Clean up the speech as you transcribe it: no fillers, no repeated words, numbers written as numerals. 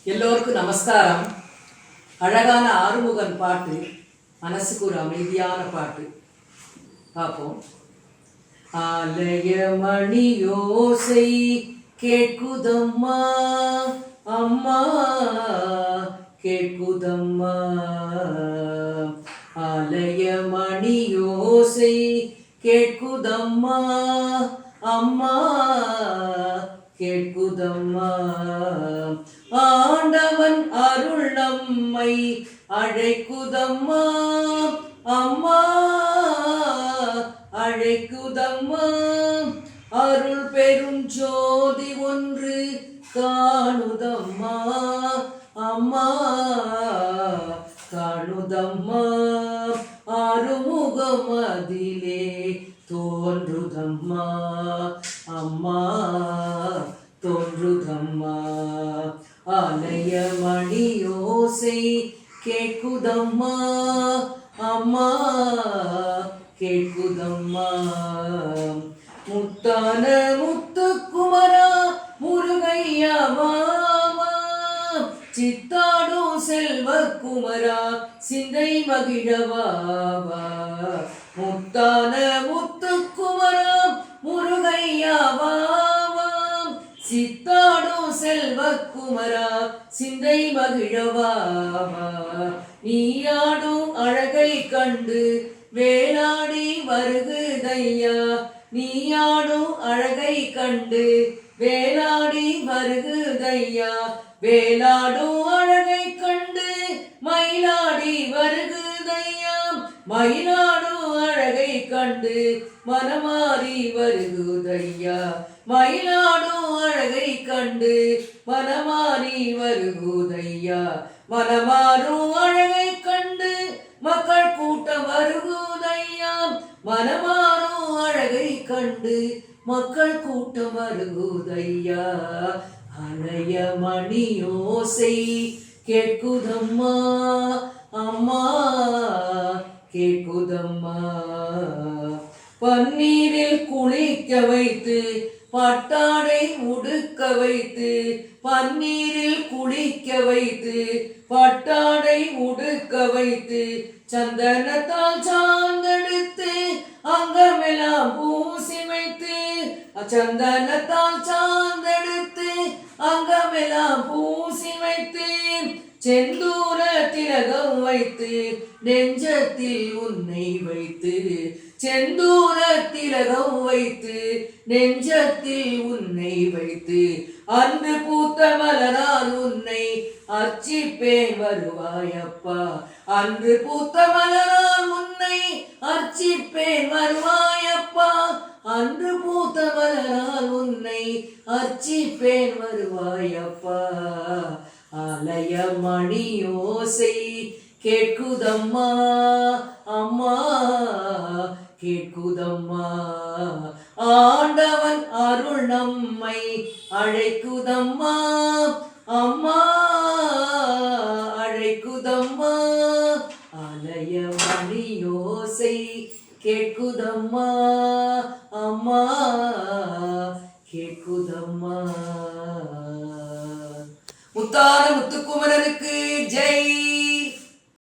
எல்லோருக்கும் நமஸ்காரம். அழகான ஆறுமுகன் பாட்டு, மனசுக்கு ஒரு அமைதியான பாட்டு பார்ப்போம். ஆலய மணியோசை கேட்குதம்மா அம்மா, கேட்குதம்மா. ஆலய மணியோசை கேட்குதம்மா அம்மா, கேட்குதம்மா. ஆண்டவன் அருள் நம்மை அழைக்குதம்மா அம்மா, அழைக்குதம்மா. அருள் பெரும் ஜோதி ஒன்று காணுதம்மா அம்மா, காணுதம்மா. ஆறுமுகம் அதிலே தோன்றுதம்மா அம்மா, தோன்றுதம்மா. ஆலய மணியோசை கேட்குதம்மா அம்மா, கேட்குதம்மா. முத்தான முத்துக்குமரா முருகையா மாமா, சித்தாடும் செல்வக்குமரா சிந்தை மகிழவாவா. முத்தான முத்துக்குமரா முருகையா மாமா, சித்தாடும் செல்வக்குமரா சிந்தை மகிழவாவா. நீயாடும் அழகை கண்டு வேளாடி வருகுதையா, நீயாடும் அழகை கண்டு வேளாடி வருகுதையா. வேளாடும் அழகை கண்டு மயிலாடி வருகுதையா, மயிலாடும் அழகை கண்டு மனமாறி வருகுதையா. மயிலாடும் அழகை கண்டு மனமாறி வருகுதையா. மனமாறும் அழகை கண்டு மக்கள் கூட்டம் வருகுதையா. மனமாறும் அழகை கண்டு மக்கள் கூட்டம் வருகுதையா. ஆலய மணியோசை கேட்குதம்மா அம்மா, கேட்குதம்மா. பன்னீரில் குளிக்க வைத்து பட்டாடை உடுக்க வைத்து, பன்னீரில் குளிக்க வைத்து பட்டாடை உடுக்க வைத்து, சந்தனத்தால் சாந்தெடுத்து அங்கமெல்லாம் பூசி வைத்து, சந்தனத்தால் சாந்தெடுத்து அங்கமெல்லாம் பூசி வைத்து, செந்தூர திலகம் வைத்து நெஞ்சத்தில் உன்னை வைத்து, செந்தூர திலகம் வைத்து நெஞ்சத்தில் உன்னை வைத்து, அன்று பூத்த மலரால் உன்னை அர்ச்சிப்பேன் வருவாயப்பா. அன்று பூத்த மலரால் உன்னை அர்ச்சிப்பேன் வருவாயப்பா. அன்று பூத்த மலரால் உன்னை அர்ச்சிப்பேன் வருவாயப்பா. ஆலய மணியோசை கேட்குதம்மா அம்மா, கேட்குதம்மா. ஆண்டவன் அருள் நம்மை அழைக்குதம்மா அம்மா, அழைக்குதம்மா. ஆலய மணியோசை கேட்குதம்மா அம்மா, கேட்குதம்மா. முத்தான முத்துக்குமரனுக்கு ஜெய்.